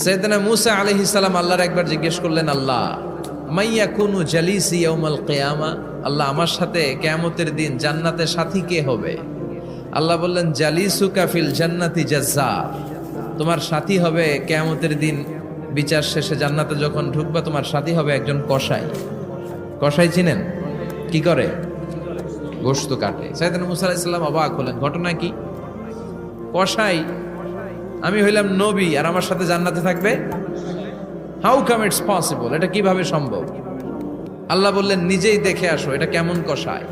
সাইয়েদনা মূসা আলাইহিস সালাম আল্লাহর একবার জিজ্ঞেস করলেন, আল্লাহ মাইয়া কুনু জালিসি ইয়াউমাল কিয়ামা, আল্লাহ আমার সাথে কিয়ামতের দিন জান্নাতে সাথী কে হবে? আল্লাহ বললেন, জালিসুকা ফিল জান্নাতি জাজ্জার, তোমার সাথী হবে কিয়ামতের দিন বিচার শেষে জান্নাতে যখন ঢুকবা তোমার সাথী হবে একজন কসাই। কসাই চিনেন? কি করে? গোশত কাটে। সাইয়েদনা মূসা আলাইহিস সালাম অবাক হলেন, ঘটনা কি? কসাই, আমি হইলাম নবী আর আমার সাথে জান্নাতে থাকবে? হাউ কাম ইটস পসিবল, এটা কিভাবে সম্ভব? আল্লাহ বললেন, নিজেই দেখে আসো এটা কেমন কসাই।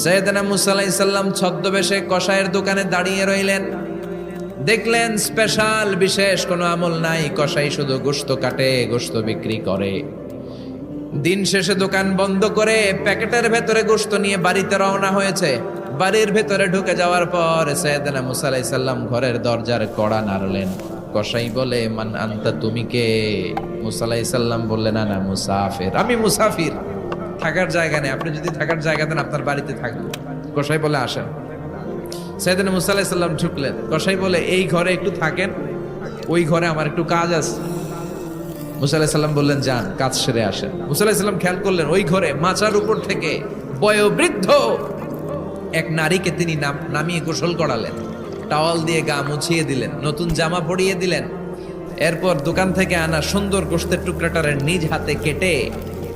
সাইয়েদনা মূসা আলাইহিস সালাম ছদ্মবেশে কসাইয়ের দোকানে দাঁড়িয়ে রইলেন। দেখলেন স্পেশাল বিশেষ কোনো আমল নাই, কসাই শুধু গোশত কাটে, গোশত বিক্রি করে। দিন শেষে দোকান বন্ধ করে প্যাকেটের ভেতরে গোশত নিয়ে বাড়িতে রওনা হয়েছে। বাড়ির ভেতরে ঢুকে যাওয়ার পর সাইয়েদনা মূসা আলাইহিস সালাম ঘরের দরজার কড়া নাড়লেন। কসাই বলে, মান আনতা, তুমি কে? মূসা আলাইহিস সালাম বললেন, আনা মুসাফির, আমি মুসাফির, থাকার জায়গা নেই, আপনি যদি থাকার জায়গা দেন আপনার বাড়িতে থাকবো। কসাই বলে, আসেন। সাইয়েদনা মূসা আলাইহিস সালাম ঢুকলেন। কসাই বলে, এই ঘরে একটু থাকেন, ওই ঘরে আমার একটু কাজ আছে। মূসা আলাইহিস সালাম বললেন, যান, কাজ সেরে আসেন। মূসা আলাইহিস সালাম খেয়াল করলেন ওই ঘরে মাচার উপর থেকে বয়োবৃদ্ধ এক নারীকে তিনি নামিয়ে গোসল করালেন, টাওয়াল দিয়ে গা মুছিয়ে দিলেন, নতুন জামা পরিয়ে দিলেন। এরপর দোকান থেকে আনা সুন্দর গোশতের টুকরাটারে নিজ হাতে কেটে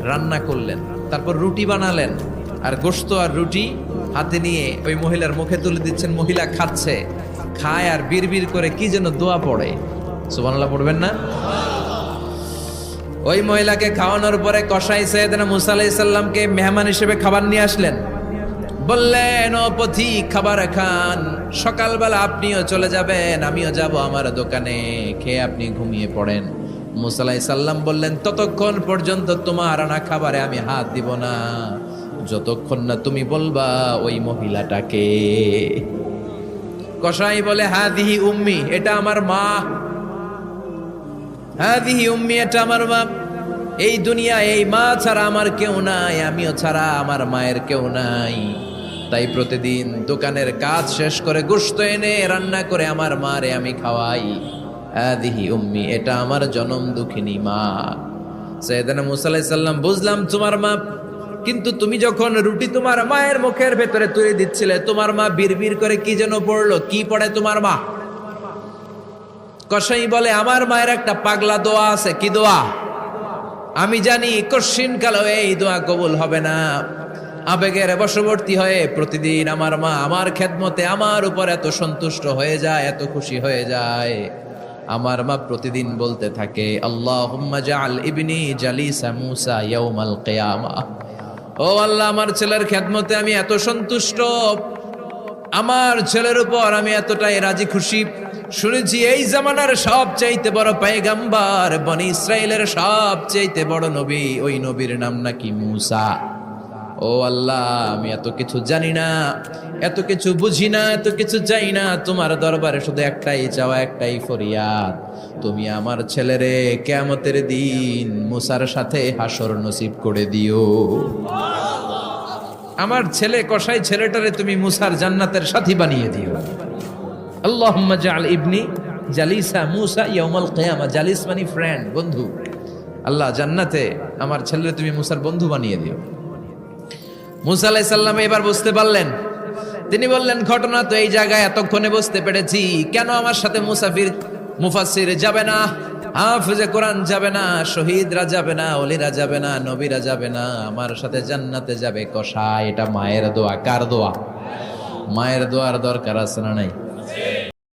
রান্না করলেন। তারপর রুটি বানালেন, আর গোশত আর রুটি হাতে নিয়ে ওই মহিলার মুখে তুলে দিচ্ছেন। মহিলা খাচ্ছে, খায় আর বিড়বিড় করে কি যেন দোয়া পড়ে। সুবহানাল্লাহ পড়বেন না? ওই মহিলাকে খাওয়ানোর পরে কসাই সাইয়েদনা মূসা আলাইহিস সালামকে মেহমান হিসেবে খাবার নিয়ে আসলেন। বললেন, ও পথিক, খাবার খান, সকালবেলা আপনিও চলে যাবেন, আমিও যাব আমার দোকানে, খেয়ে আপনি ঘুমিয়ে পড়েন। মূসা আলাইহিস সালাম বললেন, ততক্ষণ পর্যন্ত তোমার আনা খাবারে আমি হাত দিব না যতক্ষণ না তুমি বলবা ওই মহিলাটাকে। কসাই বলে, হাদিহি উম্মি, এটা আমার মা। হাদিহি উম্মি, এটা আমার মা। এই দুনিয়া এই মা ছাড়া আমার কেউ নাই, আমিও ছাড়া আমার মায়ের কেউ নাই। তাই প্রতিদিন দোকানের কাজ শেষ করে গোশত এনে রান্না করে আমার মারে আমি খাওয়াই। হাদিহি উম্মি, এটা আমার জনম দুঃখিনী মা। সাইয়েদনা মূসা আলাইহিস সালাম, বুঝলাম তোমার মা, কিন্তু তুমি যখন রুটি তোমার মায়ের মুখের ভেতরে তুলে দিচ্ছিলে, তোমার মা বিড়বিড় করে কি যেন পড়লো, কি পড়ে তোমার মা? কসাই বলে, আমার মায়ের একটা পাগলা দোয়া আছে। কি দোয়া? আমি জানি কশিন কালো এই দোয়া কবুল হবে না। আবেগের বশবর্তী হয়ে প্রতিদিন আমার মা আমার খেদমতে আমার উপর এত সন্তুষ্ট হয়ে যায়, এত খুশি হয়ে যায়। আমার মা প্রতিদিন বলতে থাকে, আল্লাহুম্মা জাআল ইবনি জালিসা মূসা ইয়াউমাল কিয়ামা। ও আল্লাহ, আমার ছেলের খেদমতে আমি এত সন্তুষ্ট, আমার ছেলের উপর আমি এতটাই রাজি খুশি। শুনেছি এই জামানার সবচাইতে বড় পয়গম্বর, বনি ইসরাইলের সবচাইতে বড় নবী, ওই নবীর নাম নাকি মূসা। ও আল্লাহ, আমি এত কিছু জানি না, এত কিছু বুঝি না, এত কিছু চাই না, তোমার দরবারে শুধু একটাই চাওয়া, একটাই ফরিয়াদ, তুমি আমার ছেলেরে কিয়ামতের দিন মূসার সাথে হাসর নসিব করে দিও। আমার ছেলে কসাই ছেলেটারে তুমি মূসার জান্নাতের সাথী বানিয়ে দিও। আল্লাহুম্মা জাআল ইবনি জালিসা মূসা ইয়াউমাল কিয়ামা। জালিস মানে ফ্রেন্ড, বন্ধু। আল্লাহ, জান্নাতে আমার ছেলেরে তুমি মূসার বন্ধু বানিয়ে দিও। মূসা আলাইহিস সালাম এবার বুঝতে পারলেন। তিনি বললেন, ঘটনা তো এই জায়গায় এতক্ষণে বুঝতে পেরেছি, কেন আমার সাথে মুফাসসির যাবে না, হাফেজে কোরআন যাবে না, শহীদরা যাবে না, ওলিরা যাবে না, নবীরা যাবে না, আমার সাথে জান্নাতে যাবে কসাই। এটা মায়ের দোয়া। কার দোয়া? মায়ের দোয়ার দরকার আছে না নাই?